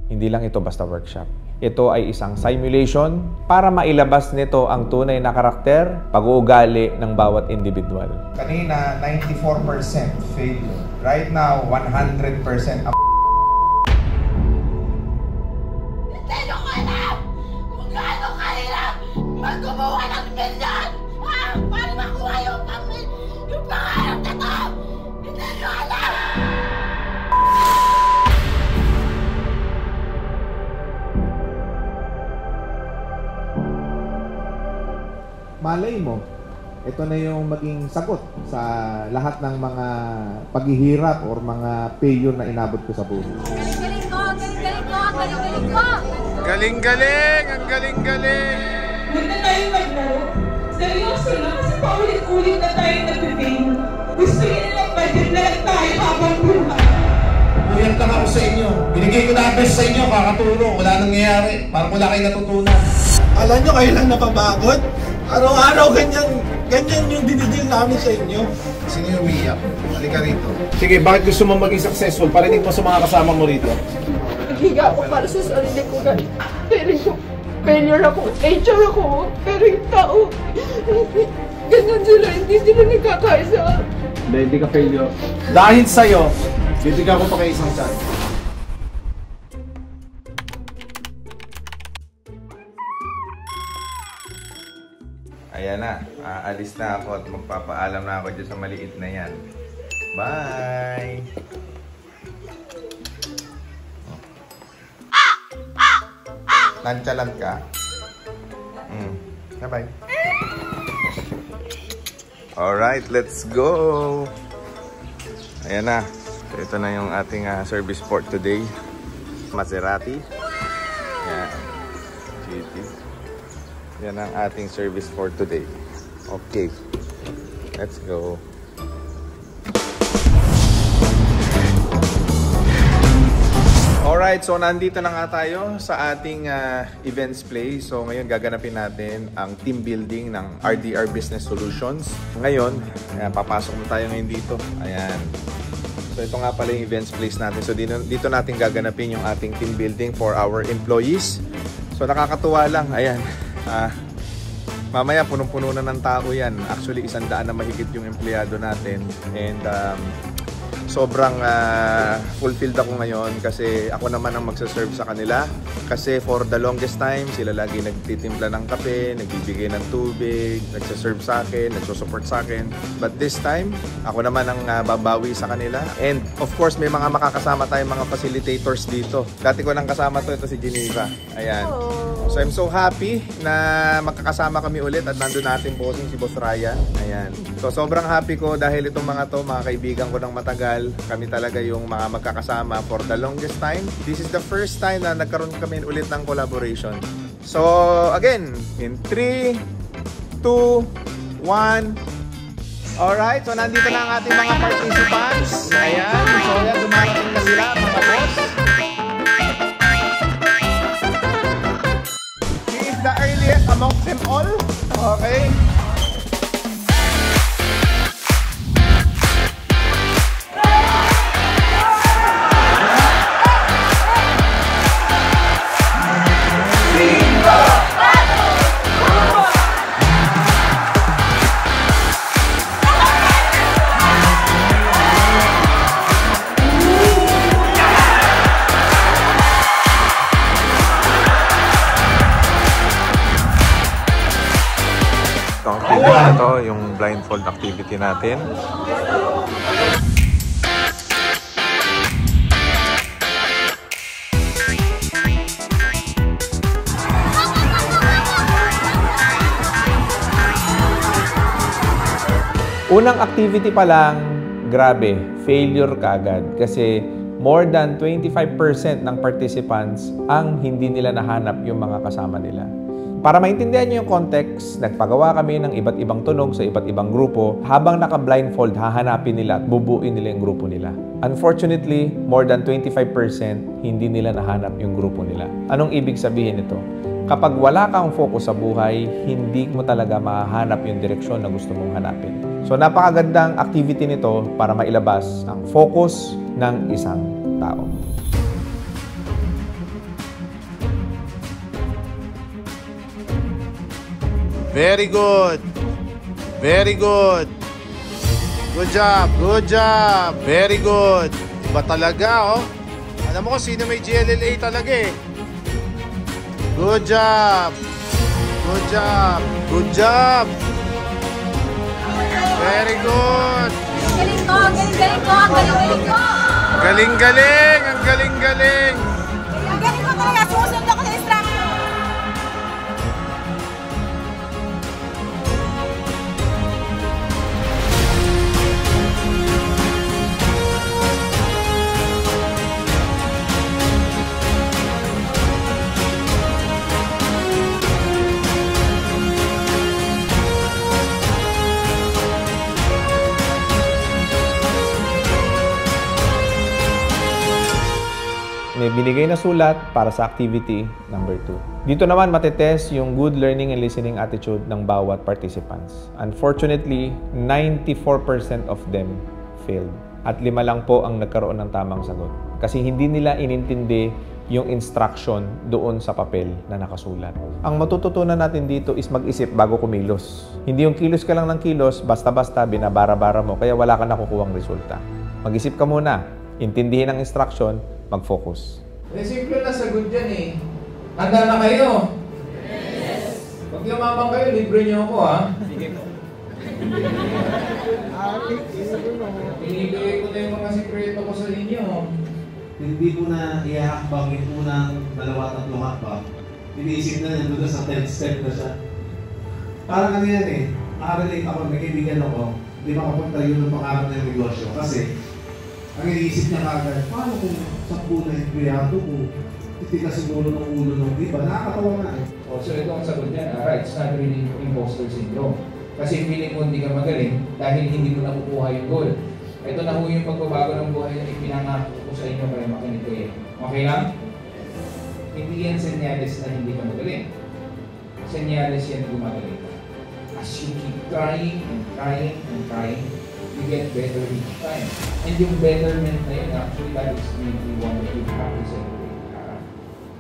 Hindi lang ito basta workshop. Ito ay isang simulation para mailabas nito ang tunay na karakter, pag-uugali ng bawat individual. Kanina, 94% failure. Right now, 100% Hindi nyo ko alam kung gaano kahirap maggumawa ng milyon para makuha yung pangarap na to. Hindi nyo alam! Malay mo, ito na yung maging sagot sa lahat ng mga paghihirap or mga failure na inabot ko sa buhay. Galing-galing ko! Galing-galing ko! Galing-galing ko! Galing-galing! Ang galing-galing! Huwag na tayo maglaro. Seryoso na kasi paulit-ulit na tayo nag-fail. Gusto nyo nilang mag-vlog tayo habang buhay. Buyag lang ako sa inyo. Binigay ko na ang best sa inyo, kakatulong. Wala nangyayari. Parang wala kayo natutunan. Alam nyo, kayo lang napapagod? Araw-araw ganyan yung dinidil namin sa inyo. Sino yung umiiyak? Halika rito. Sige, bakit gusto mo maging successful? Parinig mo sa mga kasama mo rito. Naghiga ako para sa sarili ko, guys. Feeling ko, failure ako, HR ako, pero yung tao, ganyan sila, hindi sila nagkakaisa. Hindi ka failure. Dahil sa'yo, bibigyan ko pa kayo isang chance. Ayan na, aalis na ako at magpapaalam na ako dyan sa maliit na yan. Bye! Nonchalant ka? Bye-bye. Alright, let's go! Ayan na. Ito na yung ating service port today. Maserati. Ayan. GT. Yan ang ating service for today. Okay. Let's go. Alright, so nandito na nga tayo sa ating events place. So ngayon gaganapin natin ang team building ng RDR Business Solutions. Ngayon, papasok na tayo ngayon dito. Ayan. So ito nga pala yung events place natin. So dito natin gaganapin yung ating team building for our employees. So nakakatuwa lang. Ayan. Mamaya punong-puno na ng tao yan. Actually 100 na mahigit yung empleyado natin. And sobrang fulfilled ako ngayon kasi ako naman ang magsaserve sa kanila. Kasi for the longest time, sila lagi nagtitimpla ng kape, nagbibigay ng tubig, nagsaserve sa akin, nagsusupport sa akin. But this time, ako naman ang babawi sa kanila. And of course, may mga makakasama tayong mga facilitators dito. Dati ko nang kasama to, ito si Geneva. Ayan. So I'm so happy na magkakasama kami ulit at nandun natin bossing si Boss Ryan. Ayan. So sobrang happy ko dahil itong mga to, mga kaibigan ko ng matagal. Kami talaga yung mga magkakasama for the longest time. This is the first time na nagkaroon kami ulit ng collaboration. So again, in 3, 2, 1. Alright, so nandito na ang ating mga participants. Ayan. So yan, dumarating na sila mga boss. The earliest amongst them all. Okay. Ito yung blindfold activity natin. Unang activity pa lang, grabe, failure kaagad. Kasi more than 25% ng participants ang hindi nila nahanap yung mga kasama nila. Para maintindihan niyo yung context, nagpagawa kami ng iba't ibang tunog sa iba't ibang grupo. Habang naka-blindfold, hahanapin nila at bubuin nila yung grupo nila. Unfortunately, more than 25% hindi nila nahanap yung grupo nila. Anong ibig sabihin nito? Kapag wala kang focus sa buhay, hindi mo talaga mahahanap yung direksyon na gusto mong hanapin. So napakagandang activity nito para mailabas ang focus ng isang tao. Very good. Very good. Good job. Good job. Very good. Iba talaga, oh. Alam mo kung sino may GLLA talaga eh. Good job. Good job. Good job. Very good. Galing ko, galing ko, galing ko. Galing-galing. Ang galing-galing. Ang galing ko talaga, susunod ako sa instruction. May binigay na sulat para sa activity number 2. Dito naman matetest yung good learning and listening attitude ng bawat participants. Unfortunately, 94% of them failed. At 5 lang po ang nagkaroon ng tamang sagot. Kasi hindi nila inintindi yung instruction doon sa papel na nakasulat. Ang matututunan natin dito is mag-isip bago kumilos. Hindi yung kilos ka lang ng kilos, basta-basta binabara-bara mo, kaya wala ka nakukuhang resulta. Mag-isip ka muna, intindihin ang instruction, mag-focus. Simple na sagot dyan eh. Handa na kayo? Yes! Pag lumamang kayo, libre niyo ako ha? Sige po. Binibigay ko na yung mga sikreto ko sa inyo. Hindi mo na ihahakbangin mo ng 2-3 hakbang. Iniisip na niya doon sa 10th step na siya. Parang ano yan eh. Nakarelate ako, may kaibigan ako. Hindi makapunta yun ng pangarap ng negosyo. Kasi ang iniisip niya kagad, paano kung 10 na empleyado ko, titika siguro ng ulo ng iba, nakakatawa nga eh. So ito ang sagot niya, right, it's not really imposter syndrome. Kasi feeling mo hindi ka magaling dahil hindi mo nakukuha yung goal. Ito na ho yung pagbabago ng buhay na ipinangako ko sa inyo para makinig kayo. Okay lang? Hindi yan senyales na hindi ka magaling. Senyales yan na gumagaling ka. As you keep trying and trying and trying, you get better each time. And yung betterment na yun, actually, that is really one that you have to celebrate.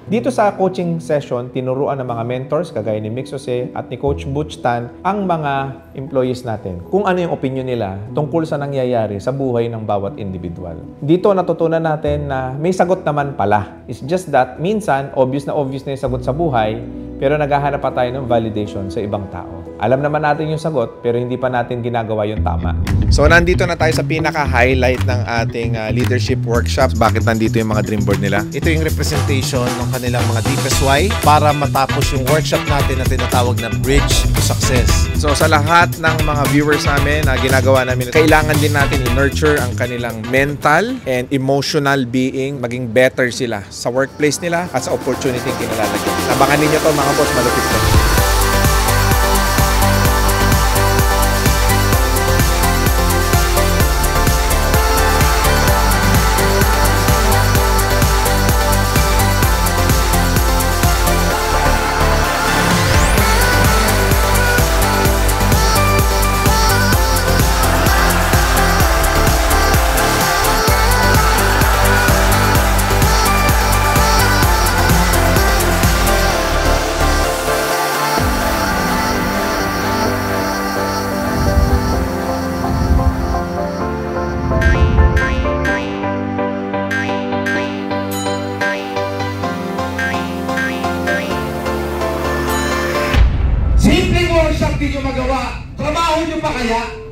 Dito sa coaching session, tinuruan ng mga mentors kagaya ni Mix Jose at ni Coach Butch Tan ang mga employees natin kung ano yung opinion nila tungkol sa nangyayari sa buhay ng bawat individual. Dito natutunan natin na may sagot naman pala. It's just that minsan obvious na yung sagot sa buhay pero naghahanap pa tayo ng validation sa ibang tao. Alam naman natin yung sagot pero hindi pa natin ginagawa yung tama. So nandito na tayo sa pinaka-highlight ng ating leadership workshops. Bakit nandito yung mga dream board nila? Ito yung representation ng kanilang mga deepest why para matapos yung workshop natin na tinatawag na Bridge to Success. So sa lahat ng mga viewers namin na ginagawa namin, kailangan din natin i-nurture ang kanilang mental and emotional being, maging better sila sa workplace nila at sa opportunity yung kinalalagyan. Abangan ninyo to mga boss, malupit ko.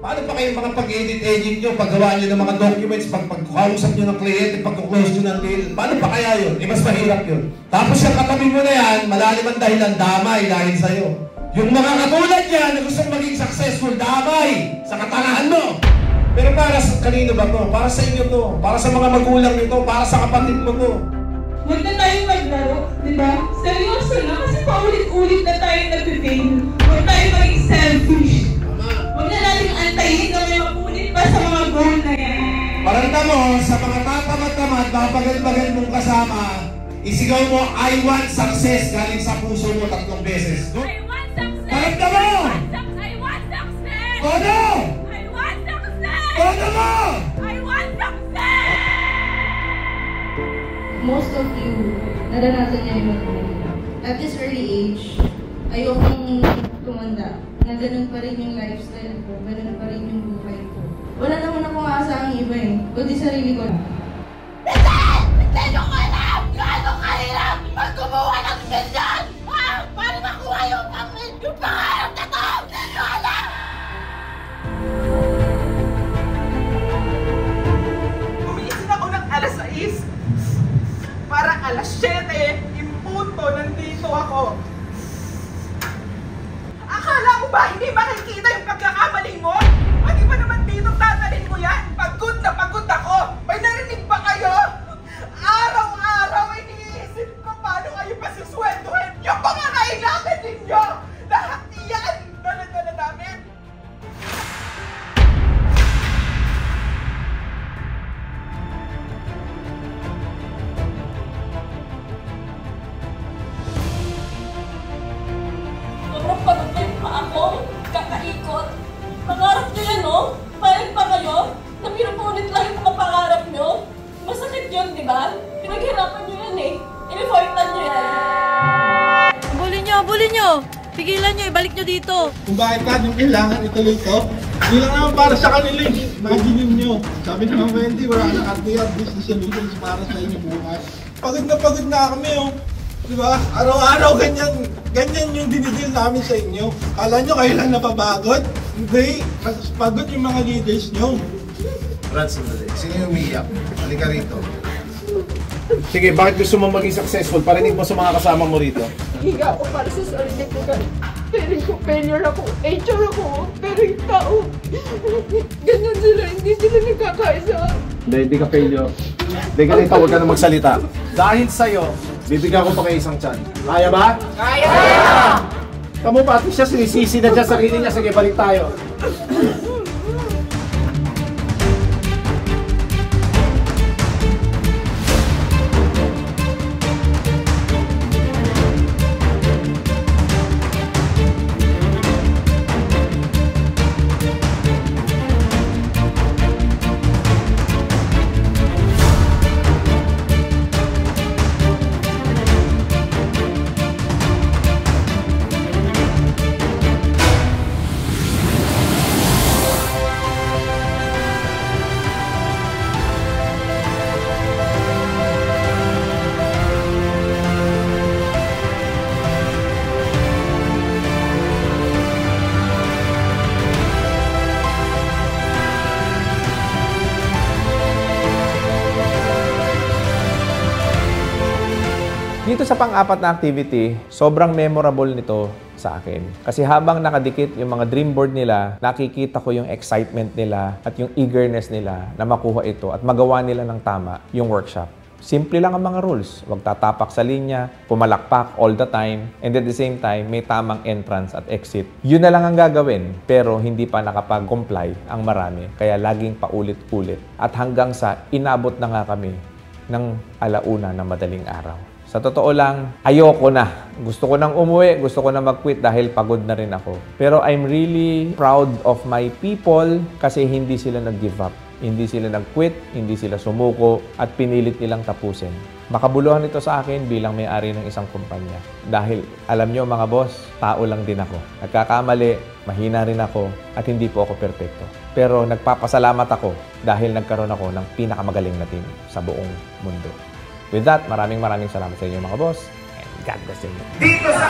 Paano pa kayo mga pag-edit-edit nyo, paggawa nyo ng mga documents, pagkausap nyo ng kliyente, pagkuklose nyo ng deal, paano pa kaya yun? Mas mahirap yun. Tapos yung katabi mo na yan, malalim ang dahilan, damay dahil sa'yo. Yung mga katulad niya na gustong maging successful, damay sa katanahan mo. Pero para sa kanino ba to? Para sa inyo to. Para sa mga magulang nito, para sa kapatid mo to. Huwag na tayong maglaro, di ba? Seryoso na, kasi paulit-ulit na tayo nag-fail. Huwag tayo maging selfish. Huwag na natin antayin na may mapunit pa sa mga goal na yan. Paranta mo, sa mga tatamad-tamad, mga bagal-bagal mong kasama, isigaw mo, I want success, galing sa puso mo 3 beses. I want success! Paranta mo! I want success! Todo! I want success! Todo mo! I want success! Most of you, naranasan niya yung at this early age, ayokong tumanda. Na ganun pa rin yung lifestyle ko, ganun pa rin yung buhay ko. Wala naman akong aasahang iba eh, kundi sarili ko. Hindi nyo ko alam! Gaano kahirap magkumuha ng milyon! Para makuha yung pangarap na to! Hindi nyo alam! Gumising ako ng alas 6 para alas 7 impunto nandito ako. Akala mo ba hindi makikita yung pagkakamali mo? Pati ba naman dito tatalin mo yan? Pagod na pagod ako! May narinig ba kayo? Araw-araw iniisip ko paano kayo pasusweldohin yung pangangailangan ninyo! Lahat yan! Dala-dala namin! Sobrang pagod pa ako, kakaikot. Pangarap nyo yan, no? Payag pa kayo? Na pinupunit lang yung mga pangarap nyo? Masakit yun, di ba? Pinaghirapan nyo yan eh. Inifortan nyo yan. Bulin nyo! Pigilan nyo, ibalik nyo dito. Kung bakit natin kailangan ituloy ito, hindi lang naman para sa kanila. Imagine nyo. Sabi naman Wendy, wala na RTR business solutions para sa inyo bukas. Pagod na kami, oh. Diba? Araw-araw ganyan yung dinidil namin sa inyo. Kala nyo kayo lang napapagod? Hindi. Mas pagod yung mga leaders nyo. Brad, sandali. Sino yung umiiyak? Halika rito. Sige, bakit gusto mo maging successful? Parinig mo sa mga kasama mo rito. Higa ako para sa sarili ko. Pero ko failure ako, HR ako, pero yung tao, ganyan sila, hindi sila nagkakaisa. Hindi ka failure. Hindi ka rito, huwag ka na magsalita. Dahil sa'yo, bibigyan ko pa kayo isang tiyan. Kaya ba? Kaya! Kamu pati siya, sinisisi na dyan sarili niya. Sige, balik tayo. Dito sa pang-apat na activity, sobrang memorable nito sa akin. Kasi habang nakadikit yung mga dream board nila, nakikita ko yung excitement nila at yung eagerness nila na makuha ito at magawa nila ng tama yung workshop. Simple lang ang mga rules. Huwag tatapak sa linya, pumalakpak all the time, and at the same time, may tamang entrance at exit. Yun na lang ang gagawin, pero hindi pa nakapag-comply ang marami. Kaya laging paulit-ulit. At hanggang sa inabot na nga kami ng alauna na madaling araw. Sa totoo lang, ayoko na. Gusto ko nang umuwi, gusto ko na mag-quit dahil pagod na rin ako. Pero I'm really proud of my people kasi hindi sila nag-give up. Hindi sila nag-quit, hindi sila sumuko at pinilit nilang tapusin. Makabuluhan ito sa akin bilang may-ari ng isang kumpanya. Dahil alam nyo mga boss, tao lang din ako. Nagkakamali, mahina rin ako at hindi po ako perpekto. Pero nagpapasalamat ako dahil nagkaroon ako ng pinakamagaling na team sa buong mundo. With that, maraming salamat sa inyo mga boss, and God bless you. Dito sa